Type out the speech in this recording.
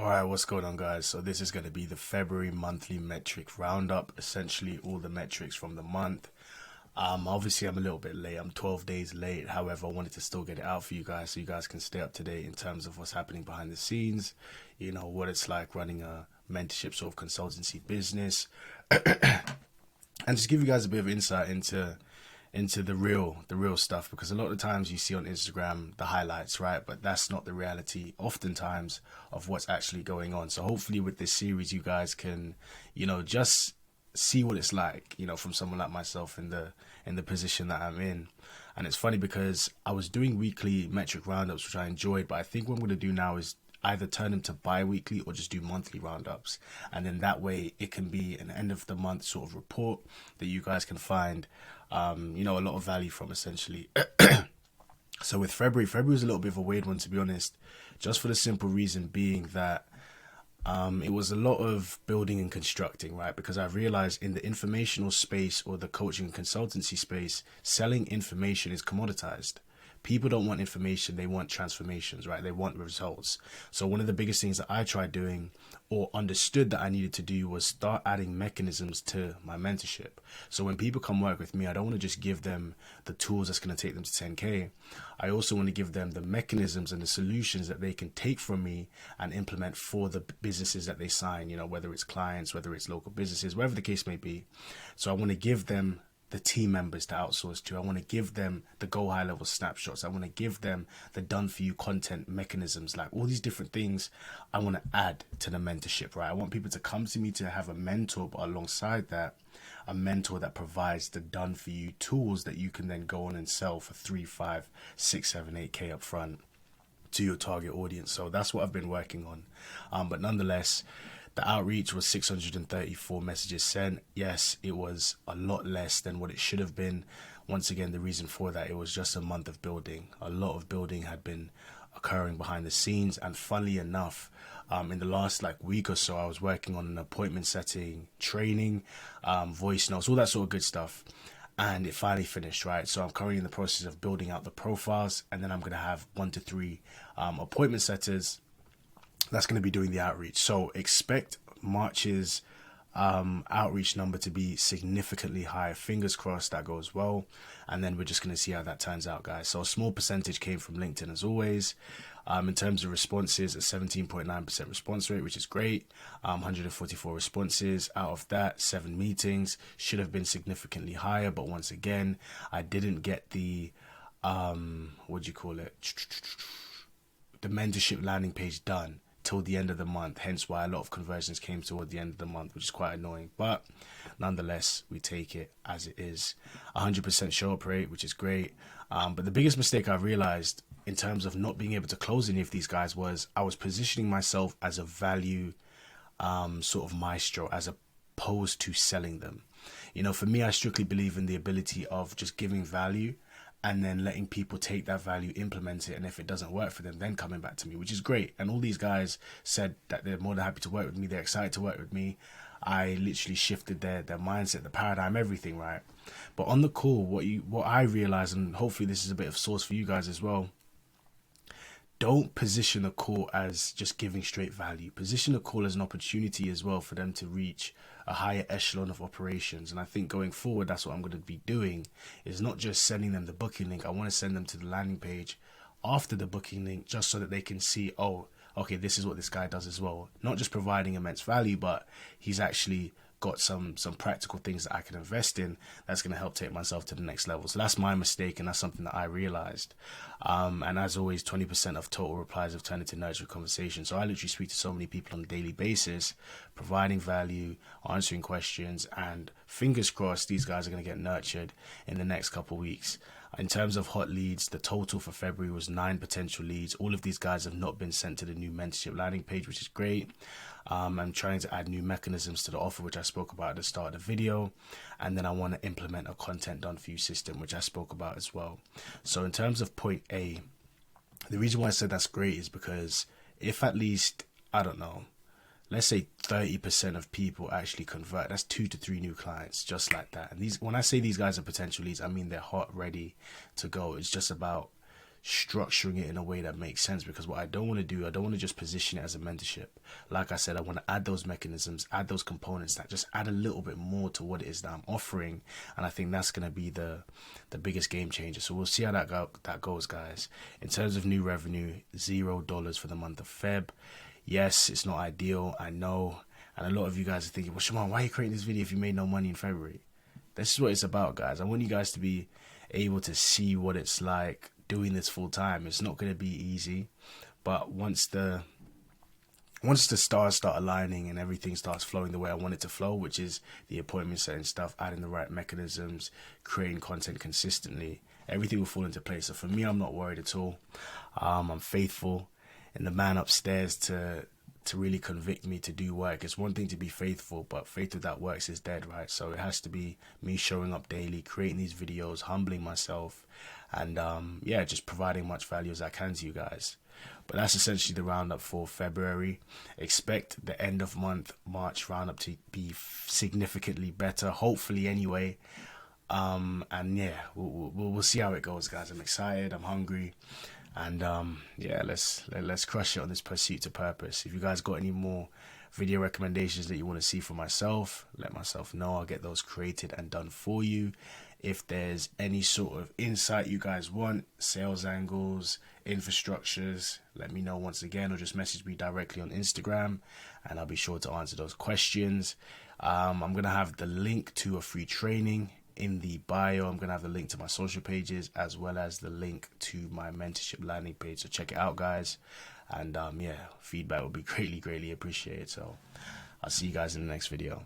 Alright, what's going on, guys? So this is going to be the February monthly metric roundup, essentially all the metrics from the month. Obviously I'm a little bit late, I'm 12 days late. However, I wanted to still get it out for you guys so you guys can stay up to date in terms of what's happening behind the scenes, you know, what it's like running a mentorship sort of consultancy business, and just give you guys a bit of insight into the real stuff, because a lot of times you see on Instagram the highlights, right? But that's not the reality oftentimes of what's actually going on. So hopefully with this series you guys can, you know, just see what it's like, you know, from someone like myself in the position that I'm in. And it's funny because I was doing weekly metric roundups, which I enjoyed, but I think what I'm going to do now is either turn them to bi-weekly or just do monthly roundups, and then that way it can be an end of the month sort of report that you guys can find you know, a lot of value from, essentially. So with February was a little bit of a weird one, to be honest, just for the simple reason being that it was a lot of building and constructing, right? Because I realized in the informational space or the coaching and consultancy space, selling information is commoditized. People don't want information, they want transformations, right? They want results. So one of the biggest things that I tried doing or understood that I needed to do was start adding mechanisms to my mentorship. So when people come work with me, I don't want to just give them the tools that's going to take them to 10K. I also want to give them the mechanisms and the solutions that they can take from me and implement for the businesses that they sign, you know, whether it's clients, whether it's local businesses, whatever the case may be. So I want to give them the team members to outsource to. I want to give them the go high level snapshots. I want to give them the done for you content mechanisms, like all these different things I want to add to the mentorship, right? I want people to come to me to have a mentor, but alongside that, a mentor that provides the done for you tools that you can then go on and sell for 3, 5, 6, 7, 8K up front to your target audience. So that's what I've been working on. But nonetheless, the outreach was 634 messages sent. Yes, it was a lot less than what it should have been. Once again, the reason for that, it was just a month of building. A lot of building had been occurring behind the scenes. And funnily enough, in the last week or so, I was working on an appointment setting training, voice notes, all that sort of good stuff. And it finally finished, right? So I'm currently in the process of building out the profiles, and then I'm going to have 1 to 3 appointment setters that's going to be doing the outreach. So expect March's outreach number to be significantly higher. Fingers crossed that goes well, and then we're just going to see how that turns out, guys. So a small percentage came from LinkedIn as always. In terms of responses, a 17.9% response rate, which is great. 144 responses. Out of that, 7 meetings. Should have been significantly higher, but once again, I didn't get the what do you call it, the mentorship landing page done till the end of the month, hence why a lot of conversions came toward the end of the month, which is quite annoying, but nonetheless we take it as it is. 100% show up rate, which is great. But the biggest mistake I realized in terms of not being able to close any of these guys was I was positioning myself as a value sort of maestro as opposed to selling them. You know, for me, I strictly believe in the ability of just giving value and then letting people take that value, implement it, and if it doesn't work for them, then coming back to me, which is great. And all these guys said that they're more than happy to work with me, they're excited to work with me. I literally shifted their mindset, the paradigm, everything, right? But on the call, what I realized, and hopefully this is a bit of source for you guys as well, don't position a call as just giving straight value. Position a call as an opportunity as well for them to reach a higher echelon of operations. And I think going forward, that's what I'm going to be doing, is not just sending them the booking link. I want to send them to the landing page after the booking link, just so that they can see, oh, okay, this is what this guy does as well. Not just providing immense value, but he's actually got some practical things that I can invest in that's going to help take myself to the next level. So that's my mistake, and that's something that I realized. And as always, 20% of total replies have turned into nurturing conversation. So I literally speak to so many people on a daily basis, providing value, answering questions, and fingers crossed these guys are going to get nurtured in the next couple of weeks. In terms of hot leads, the total for February was 9 potential leads. All of these guys have not been sent to the new mentorship landing page, which is great. I'm trying to add new mechanisms to the offer, which I spoke about at the start of the video. And then I want to implement a content done for you system, which I spoke about as well. So in terms of point A, the reason why I said that's great is because if at least, I don't know, let's say 30% of people actually convert, that's 2 to 3 new clients, just like that. And these, when I say these guys are potential leads, I mean they're hot, ready to go. It's just about structuring it in a way that makes sense, because what I don't want to do, I don't want to just position it as a mentorship. Like I said, I want to add those mechanisms, add those components that just add a little bit more to what it is that I'm offering, and I think that's going to be the biggest game changer. So we'll see how that goes, guys. In terms of new revenue, $0 for the month of Feb. Yes, it's not ideal, I know, and a lot of you guys are thinking, well, Shemar, why are you creating this video if you made no money in February? This is what it's about, guys. I want you guys to be able to see what it's like doing this full time. It's not going to be easy, but once the stars start aligning and everything starts flowing the way I want it to flow, which is the appointment setting stuff, adding the right mechanisms, creating content consistently, everything will fall into place. So for me, I'm not worried at all. I'm faithful in the man upstairs to really convict me to do work. It's one thing to be faithful, but faith without works is dead, right? So it has to be me showing up daily, creating these videos, humbling myself, and yeah, just providing much value as I can to you guys. But that's essentially the roundup for February. Expect the end of month March roundup to be significantly better, hopefully anyway. And yeah, we'll see how it goes, guys. I'm excited, I'm hungry, and yeah, let's crush it on this pursuit to purpose. If you guys got any more video recommendations that you want to see from myself, let myself know. I'll get those created and done for you. If there's any sort of insight you guys want, sales angles, infrastructures, let me know once again, or just message me directly on Instagram and I'll be sure to answer those questions. I'm going to have the link to a free training in the bio. I'm going to have the link to my social pages as well as the link to my mentorship landing page. So check it out, guys. And yeah, feedback would be greatly appreciated. So I'll see you guys in the next video.